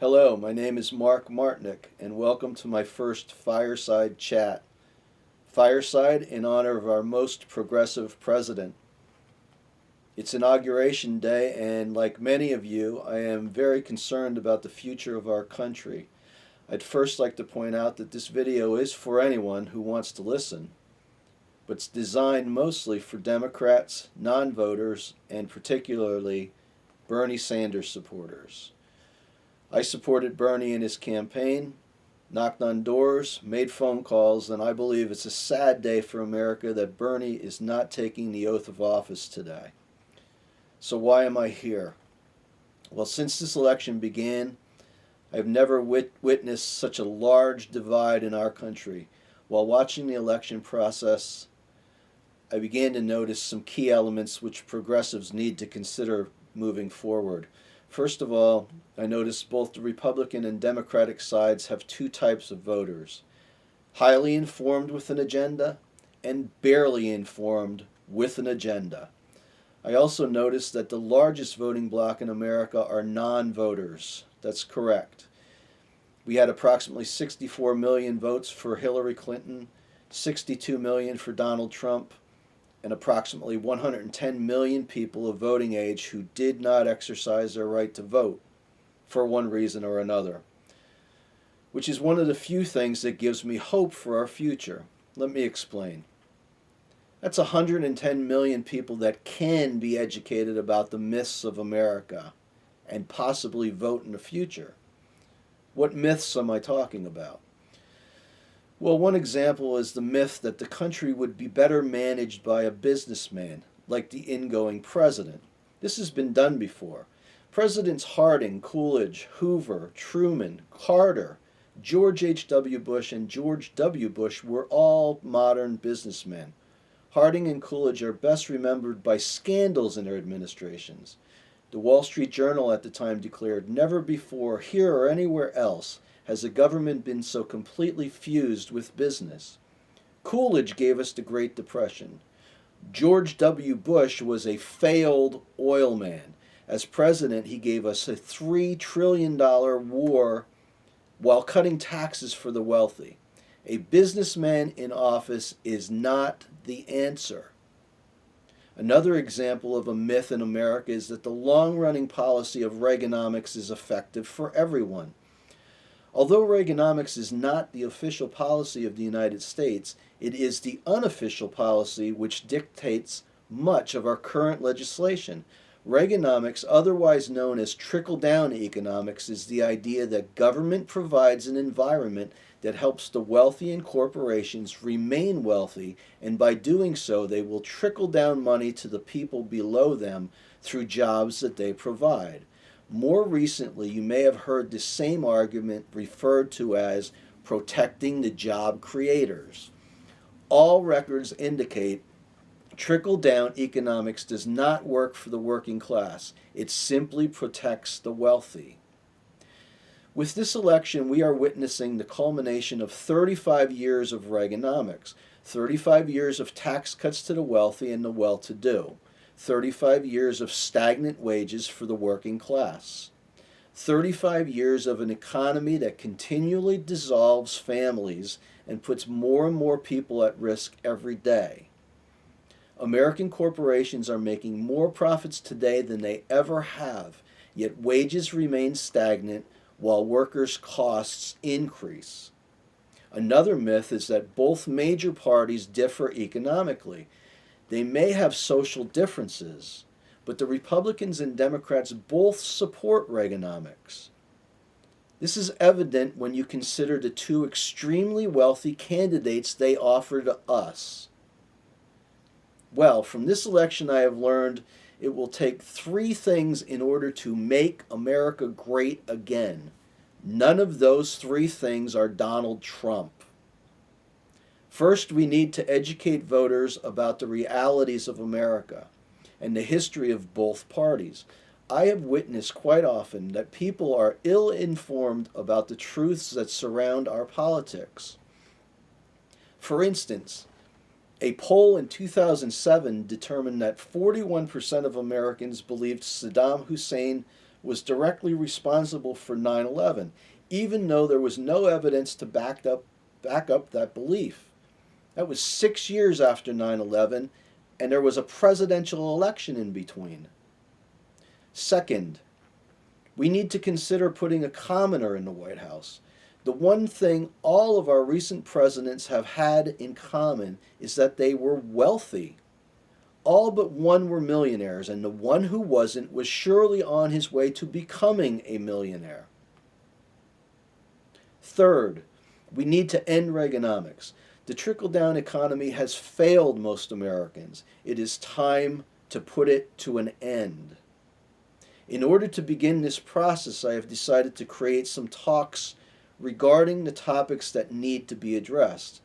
Hello, my name is Mark Martinick, and welcome to my first Fireside Chat. Fireside in honor of our most progressive president. It's Inauguration Day, and like many of you, I am very concerned about the future of our country. I'd first like to point out that this video is for anyone who wants to listen, but it's designed mostly for Democrats, non-voters, and particularly Bernie Sanders supporters. I supported Bernie in his campaign, knocked on doors, made phone calls, and I believe it's a sad day for America that Bernie is not taking the oath of office today. So why am I here? Well, since this election began, I've never witnessed such a large divide in our country. While watching the election process, I began to notice some key elements which progressives need to consider moving forward. First of all, I noticed both the Republican and Democratic sides have two types of voters: highly informed with an agenda and barely informed with an agenda. I also noticed that the largest voting bloc in America are non-voters. That's correct. We had approximately 64 million votes for Hillary Clinton, 62 million for Donald Trump, and approximately 110 million people of voting age who did not exercise their right to vote for one reason or another, which is one of the few things that gives me hope for our future. Let me explain. That's 110 million people that can be educated about the myths of America and possibly vote in the future. What myths am I talking about? Well, one example is the myth that the country would be better managed by a businessman, like the ingoing president. This has been done before. Presidents Harding, Coolidge, Hoover, Truman, Carter, George H.W. Bush, and George W. Bush were all modern businessmen. Harding and Coolidge are best remembered by scandals in their administrations. The Wall Street Journal at the time declared, "Never before, here or anywhere else, has the government been so completely fused with business." Coolidge gave us the Great Depression. George W. Bush was a failed oil man. As president, he gave us a $3 trillion war while cutting taxes for the wealthy. A businessman in office is not the answer. Another example of a myth in America is that the long-running policy of Reaganomics is effective for everyone. Although Reaganomics is not the official policy of the United States, it is the unofficial policy which dictates much of our current legislation. Reaganomics, otherwise known as trickle-down economics, is the idea that government provides an environment that helps the wealthy and corporations remain wealthy, and by doing so they will trickle down money to the people below them through jobs that they provide. More recently, you may have heard the same argument referred to as protecting the job creators. All records indicate trickle-down economics does not work for the working class. It simply protects the wealthy. With this election, we are witnessing the culmination of 35 years of Reaganomics, 35 years of tax cuts to the wealthy and the well-to-do, 35 years of stagnant wages for the working class, 35 years of an economy that continually dissolves families and puts more and more people at risk every day. American corporations are making more profits today than they ever have, yet wages remain stagnant while workers' costs increase. Another myth is that both major parties differ economically. They may have social differences, but the Republicans and Democrats both support Reaganomics. This is evident when you consider the two extremely wealthy candidates they offer to us. Well, from this election I have learned it will take three things in order to make America great again. None of those three things are Donald Trump. First, we need to educate voters about the realities of America and the history of both parties. I have witnessed quite often that people are ill-informed about the truths that surround our politics. For instance, a poll in 2007 determined that 41% of Americans believed Saddam Hussein was directly responsible for 9/11, even though there was no evidence to back up that belief. That was 6 years after 9/11, and there was a presidential election in between. Second, we need to consider putting a commoner in the White House. The one thing all of our recent presidents have had in common is that they were wealthy. All but one were millionaires, and the one who wasn't was surely on his way to becoming a millionaire. Third, we need to end Reaganomics. The trickle-down economy has failed most Americans. It is time to put it to an end. In order to begin this process, I have decided to create some talks regarding the topics that need to be addressed.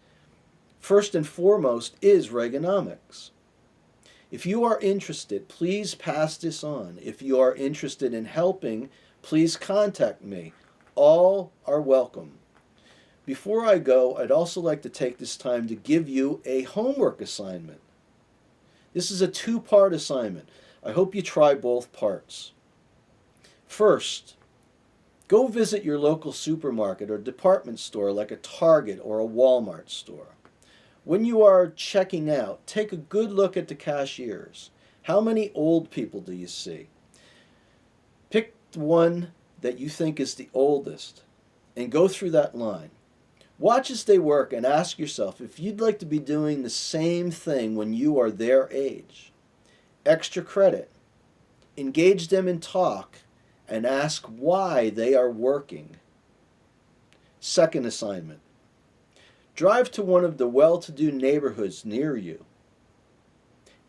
First and foremost is Reaganomics. If you are interested, please pass this on. If you are interested in helping, please contact me. All are welcome. Before I go, I'd also like to take this time to give you a homework assignment. This is a two-part assignment. I hope you try both parts. First, go visit your local supermarket or department store like a Target or a Walmart store. When you are checking out, take a good look at the cashiers. How many old people do you see? Pick the one that you think is the oldest and go through that line. Watch as they work and ask yourself if you'd like to be doing the same thing when you are their age. Extra credit. Engage them in talk and ask why they are working. Second assignment. Drive to one of the well-to-do neighborhoods near you.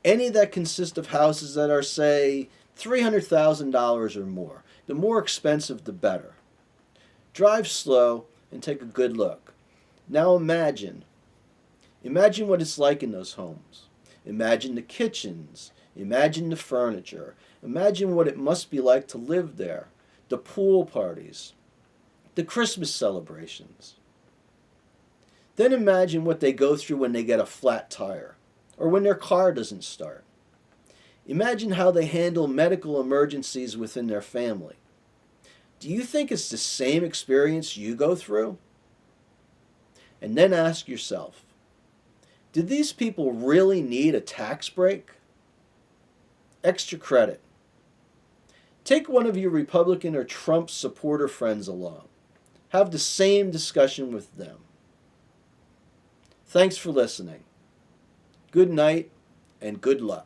Any that consist of houses that are, say, $300,000 or more. The more expensive, the better. Drive slow and take a good look. Now imagine what it's like in those homes. Imagine the kitchens. Imagine the furniture. Imagine what it must be like to live there. The pool parties. The Christmas celebrations. Then imagine what they go through when they get a flat tire or when their car doesn't start. Imagine how they handle medical emergencies within their family. Do you think it's the same experience you go through? And then ask yourself, did these people really need a tax break? Extra credit. Take one of your Republican or Trump supporter friends along. Have the same discussion with them. Thanks for listening. Good night and good luck.